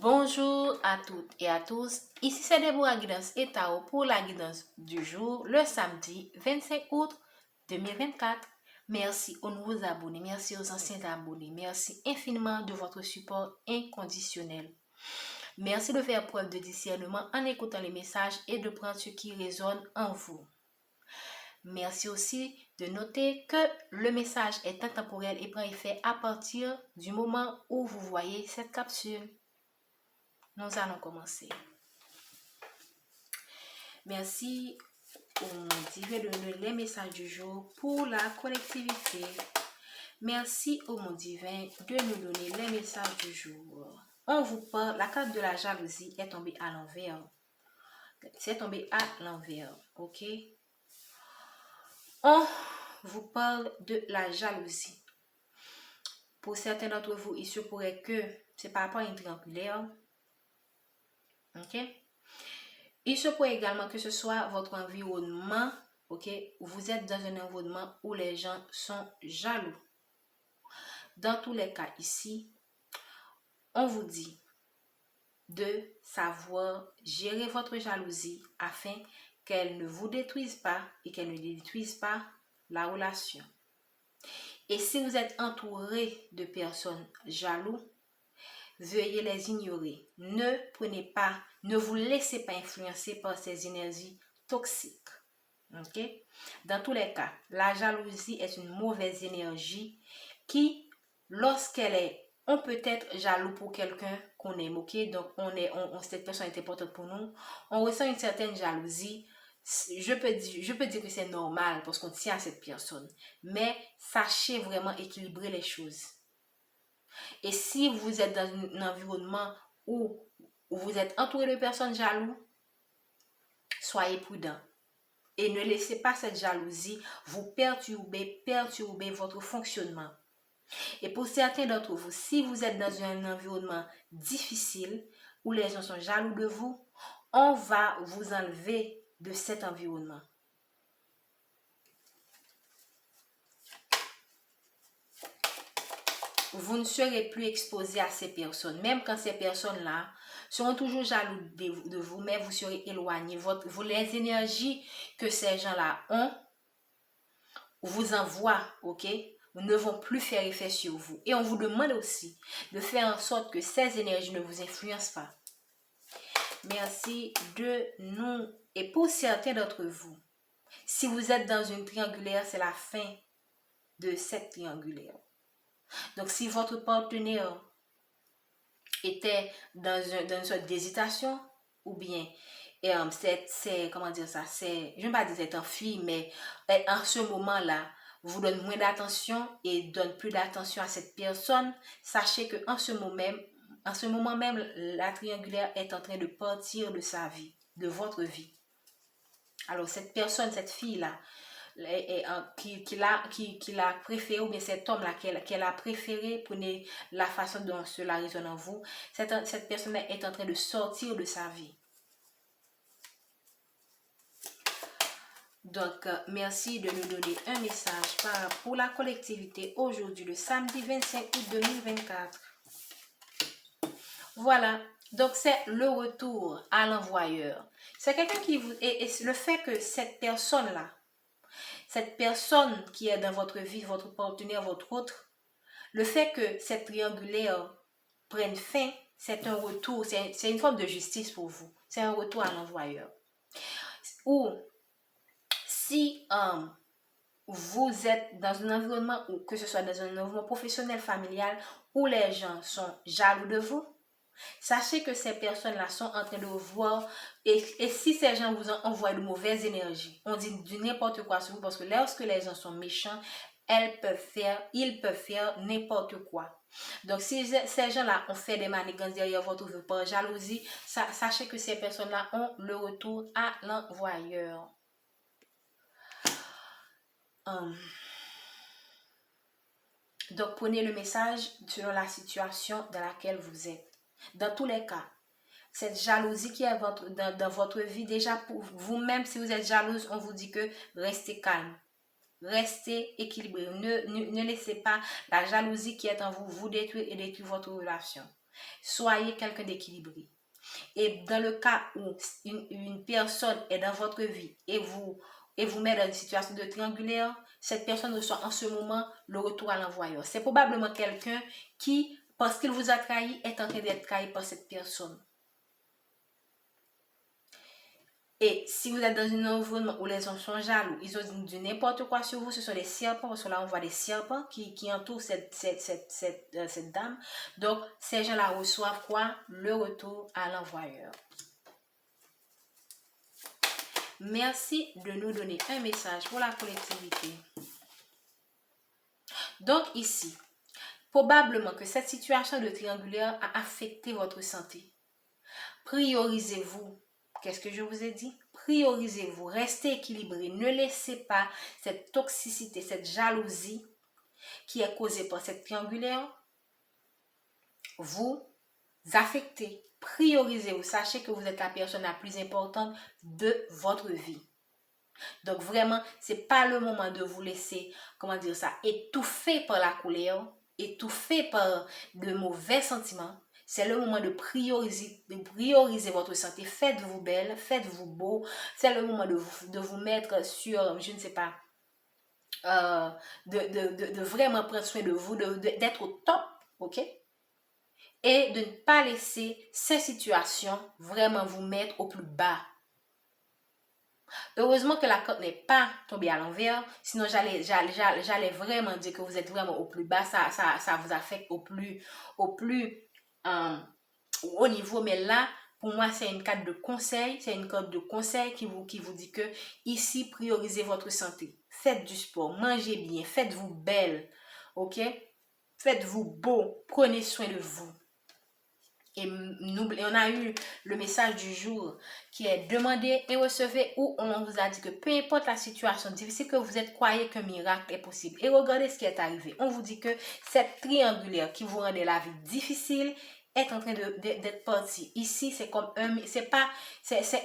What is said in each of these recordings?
Bonjour à toutes et à tous, ici c'est Deborah Guidance et Tao pour la guidance du jour, le samedi 25 août 2024. Merci aux nouveaux abonnés, merci aux anciens abonnés, merci infiniment de votre support inconditionnel. Merci de faire preuve de discernement en écoutant les messages et de prendre ce qui résonne en vous. Merci aussi de noter que le message est intemporel et prend effet à partir du moment où vous voyez cette capsule. Nous allons commencer. Merci au monde divin de donner les messages du jour pour la collectivité. Merci au monde divin de nous donner les messages du jour. On vous parle, la carte de la jalousie est tombée à l'envers. C'est tombé à l'envers, ok? On vous parle de la jalousie. Pour certains d'entre vous, il se pourrait que c'est par rapport à une triangulaire. Ok? Il se pourrait également que ce soit votre environnement, ok? Vous êtes dans un environnement où les gens sont jaloux. Dans tous les cas ici, on vous dit de savoir gérer votre jalousie afin qu'elle ne vous détruise pas et qu'elle ne détruise pas la relation. Et si vous êtes entouré de personnes jalouses, veuillez les ignorer. Ne vous laissez pas influencer par ces énergies toxiques. Ok? Dans tous les cas, la jalousie est une mauvaise énergie qui, lorsqu'elle est, on peut être jaloux pour quelqu'un qu'on aime, ok? Donc, cette personne est importante pour nous. On ressent une certaine jalousie. Je peux dire que c'est normal parce qu'on tient à cette personne. Mais sachez vraiment équilibrer les choses. Et si vous êtes dans un environnement où vous êtes entouré de personnes jalouses, soyez prudent. Et ne laissez pas cette jalousie vous perturber votre fonctionnement. Et pour certains d'entre vous, si vous êtes dans un environnement difficile, où les gens sont jaloux de vous, on va vous enlever de cet environnement. Vous ne serez plus exposé à ces personnes. Même quand ces personnes-là seront toujours jaloux de vous, mais vous serez éloigné. Les énergies que ces gens-là ont vous envoient, ok, ne vont plus faire effet sur vous. Et on vous demande aussi de faire en sorte que ces énergies ne vous influencent pas. Merci de nous. Et pour certains d'entre vous, si vous êtes dans une triangulaire, c'est la fin de cette triangulaire. Donc, si votre partenaire était dans une sorte d'hésitation, ou bien comment dire ça, je ne vais pas dire c'est enfui, mais en ce moment-là, vous donne moins d'attention et donne plus d'attention à cette personne, sachez que en ce moment même, la triangulaire est en train de partir de sa vie, de votre vie. Alors, cette personne, cette fille-là, qu'il a préféré, ou bien cet homme-là qu'elle a préféré, prenez la façon dont cela résonne en vous, cette personne est en train de sortir de sa vie. Donc, merci de nous donner un message pour la collectivité aujourd'hui, le samedi 25 août 2024. Voilà, donc c'est le retour à l'envoyeur. C'est quelqu'un qui vous... Et le fait que cette personne-là, cette personne qui est dans votre vie, votre partenaire, votre autre, le fait que cette triangulaire prenne fin, c'est un retour, c'est une forme de justice pour vous. C'est un retour à l'envoyeur. Ou si vous êtes dans un environnement, ou que ce soit dans un environnement professionnel, familial, où les gens sont jaloux de vous, sachez que ces personnes-là sont en train de voir, et si ces gens vous envoient de mauvaises énergies, on dit du n'importe quoi sur vous, parce que lorsque les gens sont méchants, ils peuvent faire n'importe quoi. Donc, si ces gens-là ont fait des manigances derrière votre vie par jalousie, sachez que ces personnes-là ont le retour à l'envoyeur. Donc, prenez le message selon la situation dans laquelle vous êtes. Dans tous les cas, cette jalousie qui est dans votre vie, déjà pour vous-même, si vous êtes jalouse, on vous dit que restez calme, restez équilibré. Ne laissez pas la jalousie qui est en vous détruire et détruire votre relation. Soyez quelqu'un d'équilibré. Et dans le cas où une personne est dans votre vie et vous met dans une situation de triangulaire, cette personne reçoit en ce moment le retour à l'envoyeur. C'est probablement quelqu'un qui, parce qu'il vous a trahi, est en train d'être trahi par cette personne. Et si vous êtes dans un environnement où les gens sont jaloux, ils ont dit n'importe quoi sur vous, ce sont des serpents, parce que là on voit des serpents qui entourent cette dame. Donc ces gens-là reçoivent quoi? Le retour à l'envoyeur. Merci de nous donner un message pour la collectivité. Donc ici, probablement que cette situation de triangulaire a affecté votre santé. Priorisez-vous. Qu'est-ce que je vous ai dit? Priorisez-vous, restez équilibré. Ne laissez pas cette toxicité, cette jalousie qui est causée par cette triangulaire vous affecter. Priorisez-vous. Sachez que vous êtes la personne la plus importante de votre vie. Donc vraiment, c'est pas le moment de vous laisser, comment dire ça, étouffer par la colère, étouffer par de mauvais sentiments. C'est le moment de prioriser votre santé. Faites-vous belle, faites-vous beau. C'est le moment de vous mettre sur, je ne sais pas, de vraiment prendre soin de vous, d'être au top, ok? Et de ne pas laisser ces situations vraiment vous mettre au plus bas. Heureusement que la cote n'est pas tombée à l'envers, sinon j'allais vraiment dire que vous êtes vraiment au plus bas, ça vous affecte au haut niveau, mais là, pour moi, c'est une carte de conseil, qui vous dit que ici, priorisez votre santé, faites du sport, mangez bien, faites-vous belle, ok? Faites-vous beau, prenez soin de vous. Et on a eu le message du jour qui est demandez et recevez, où on vous a dit que peu importe la situation difficile que vous êtes, croyez qu'un miracle est possible. Et regardez ce qui est arrivé. On vous dit que cette triangulaire qui vous rendait la vie difficile est en train d'être partie. Ici, c'est comme c'est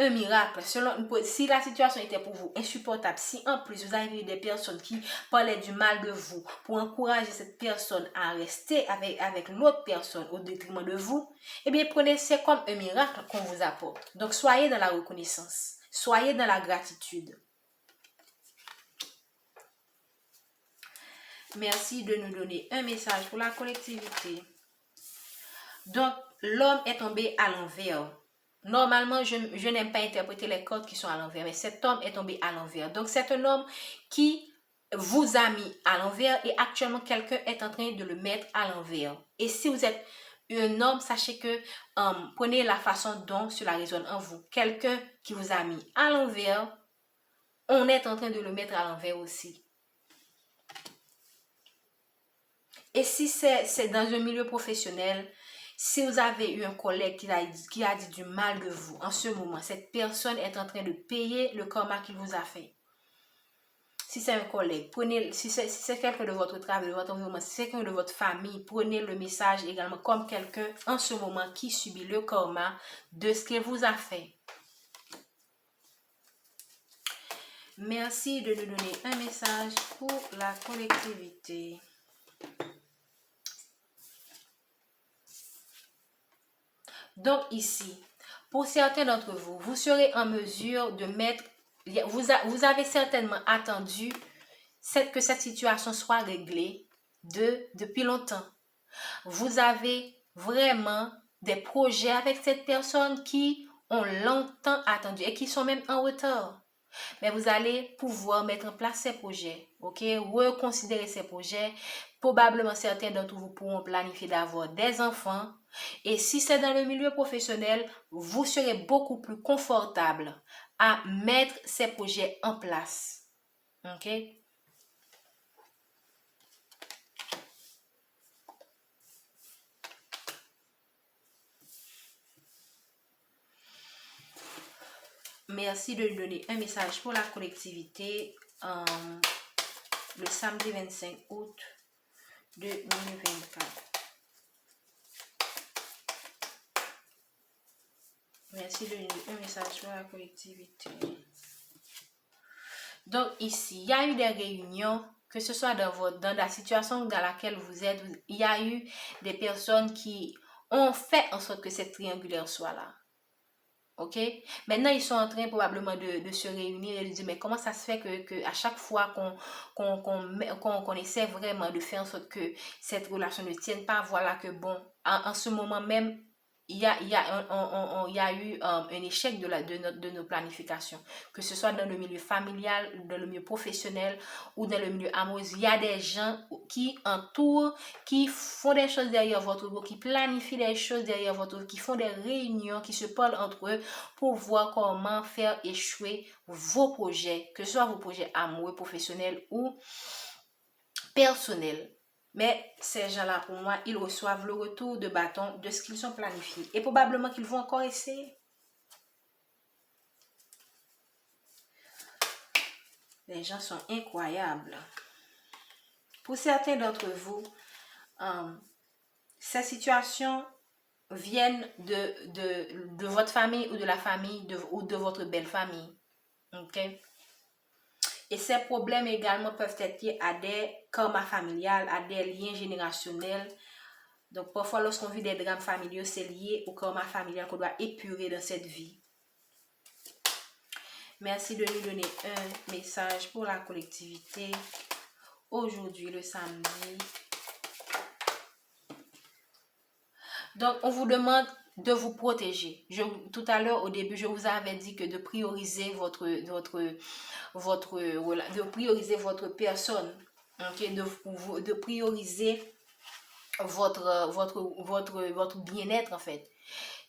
un miracle. Si la situation était pour vous insupportable, si en plus vous avez eu des personnes qui parlaient du mal de vous pour encourager cette personne à rester avec l'autre personne au détriment de vous, eh bien prenez, c'est comme un miracle qu'on vous apporte. Donc soyez dans la reconnaissance, soyez dans la gratitude. Merci de nous donner un message pour la collectivité. Donc, l'homme est tombé à l'envers. Normalement, je n'aime pas interpréter les cartes qui sont à l'envers, mais cet homme est tombé à l'envers. Donc, c'est un homme qui vous a mis à l'envers et actuellement, quelqu'un est en train de le mettre à l'envers. Et si vous êtes un homme, sachez que prenez la façon dont cela résonne en vous. Quelqu'un qui vous a mis à l'envers, on est en train de le mettre à l'envers aussi. Et si c'est dans un milieu professionnel, si vous avez eu un collègue qui a dit du mal de vous, en ce moment, cette personne est en train de payer le karma qu'il vous a fait. Si c'est un collègue, si c'est quelqu'un de votre travail, de votre environnement, si c'est quelqu'un de votre famille, prenez le message également comme quelqu'un en ce moment qui subit le karma de ce qu'il vous a fait. Merci de nous donner un message pour la collectivité. Donc ici, pour certains d'entre vous, vous serez en mesure de mettre, vous avez certainement attendu que cette situation soit réglée depuis longtemps. Vous avez vraiment des projets avec cette personne qui ont longtemps attendu et qui sont même en retard. Mais vous allez pouvoir mettre en place ces projets, ok? Reconsidérer ces projets. Probablement, certains d'entre vous pourront planifier d'avoir des enfants. Et si c'est dans le milieu professionnel, vous serez beaucoup plus confortable à mettre ces projets en place, ok? Merci de nous donner un message pour la collectivité le samedi 25 août 2024. Merci de nous donner un message pour la collectivité. Donc ici, il y a eu des réunions, que ce soit dans la situation dans laquelle vous êtes, il y a eu des personnes qui ont fait en sorte que cette triangulaire soit là. OK? Maintenant, ils sont en train probablement de se réunir et de dire, mais comment ça se fait que à chaque fois qu'on essaie vraiment de faire en sorte que cette relation ne tienne pas, voilà que bon, en ce moment même, il y a eu un échec de nos planifications, que ce soit dans le milieu familial, dans le milieu professionnel ou dans le milieu amoureux. Il y a des gens qui entourent, qui font des choses derrière votre dos, qui planifient des choses derrière votre dos, qui font des réunions, qui se parlent entre eux pour voir comment faire échouer vos projets, que ce soit vos projets amoureux, professionnels ou personnels. Mais ces gens-là, pour moi, ils reçoivent le retour de bâton de ce qu'ils ont planifié. Et probablement qu'ils vont encore essayer. Les gens sont incroyables. Pour certains d'entre vous, ces situations viennent de votre famille ou de la famille ou de votre belle famille. OK? Et ces problèmes également peuvent être liés à des karmas familiales, à des liens générationnels. Donc, parfois, lorsqu'on vit des drames familiaux, c'est lié au karma familial qu'on doit épurer dans cette vie. Merci de nous donner un message pour la collectivité. Aujourd'hui, le samedi. Donc, on vous demande de vous protéger. Tout à l'heure, au début, je vous avais dit que de prioriser de prioriser votre personne, okay? de prioriser votre bien-être en fait.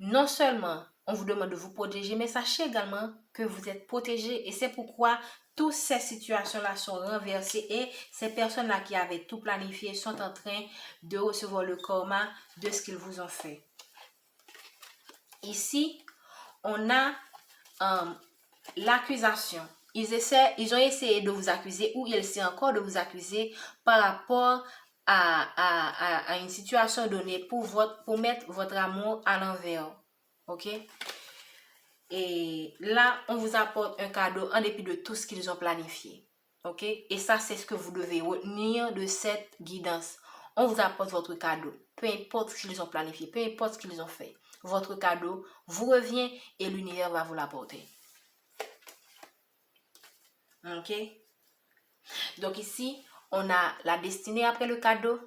Non seulement on vous demande de vous protéger, mais sachez également que vous êtes protégé et c'est pourquoi toutes ces situations-là sont renversées et ces personnes-là qui avaient tout planifié sont en train de recevoir le karma de ce qu'ils vous ont fait. Ici, on a l'accusation. Ils ont essayé de vous accuser ou ils essaient encore de vous accuser par rapport à une situation donnée pour mettre votre amour à l'envers. OK? Et là, on vous apporte un cadeau en dépit de tout ce qu'ils ont planifié. OK? Et ça, c'est ce que vous devez retenir de cette guidance. On vous apporte votre cadeau. Peu importe ce qu'ils ont planifié, peu importe ce qu'ils ont fait. Votre cadeau vous revient et l'univers va vous l'apporter. OK? Donc ici, on a la destinée après le cadeau.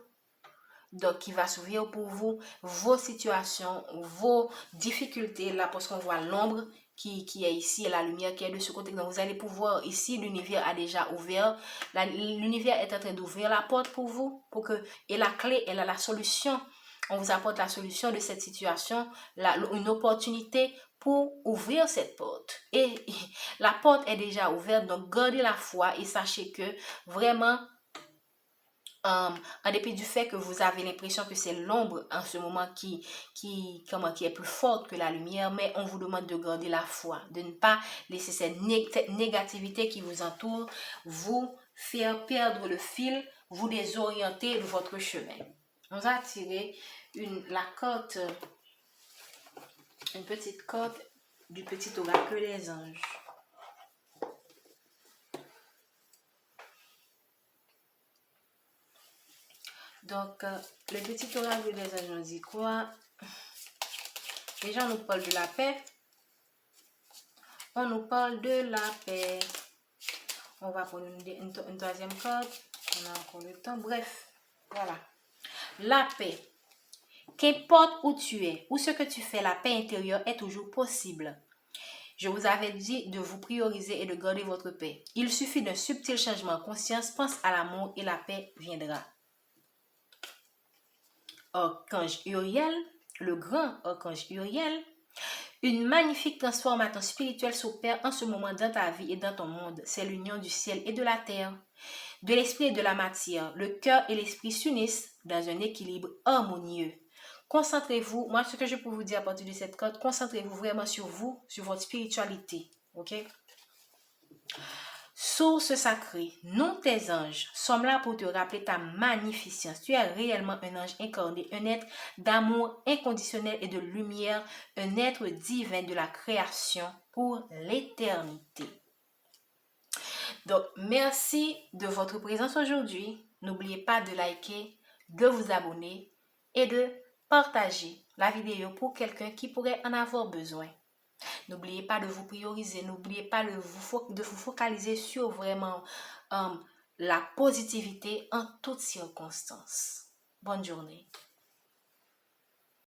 Donc, qui va s'ouvrir pour vous, vos situations, vos difficultés, là, parce qu'on voit l'ombre qui est ici et la lumière qui est de ce côté. Donc, vous allez pouvoir, ici, l'univers a déjà ouvert, l'univers est en train d'ouvrir la porte pour vous, et la clé, elle a la solution. On vous apporte la solution de cette situation, une opportunité pour ouvrir cette porte. Et la porte est déjà ouverte, donc gardez la foi et sachez que vraiment, en dépit du fait que vous avez l'impression que c'est l'ombre en ce moment qui est plus forte que la lumière, mais on vous demande de garder la foi, de ne pas laisser cette négativité qui vous entoure vous faire perdre le fil, vous désorienter de votre chemin. On va tirer la carte, une petite carte du petit oracle des anges. Donc, le petit oracle des anges nous dit quoi? Déjà, on nous parle de la paix. On nous parle de la paix. On va prendre une troisième carte. On a encore le temps. Bref, voilà. La paix. Qu'importe où tu es, ou ce que tu fais, la paix intérieure est toujours possible. Je vous avais dit de vous prioriser et de garder votre paix. Il suffit d'un subtil changement de conscience. Pense à l'amour et la paix viendra. Archange Uriel, le grand archange Uriel, une magnifique transformation spirituelle s'opère en ce moment dans ta vie et dans ton monde. C'est l'union du ciel et de la terre, de l'esprit et de la matière. Le cœur et l'esprit s'unissent dans un équilibre harmonieux. Concentrez-vous, moi ce que je peux vous dire à partir de cette carte, concentrez-vous vraiment sur vous, sur votre spiritualité. Ok? Source sacrée, nous tes anges sommes là pour te rappeler ta magnificence. Tu es réellement un ange incarné, un être d'amour inconditionnel et de lumière, un être divin de la création pour l'éternité. Donc, merci de votre présence aujourd'hui. N'oubliez pas de liker, de vous abonner et de partager. la vidéo pour quelqu'un qui pourrait en avoir besoin. N'oubliez pas de vous prioriser, n'oubliez pas de vous focaliser sur vraiment la positivité en toutes circonstances. Bonne journée.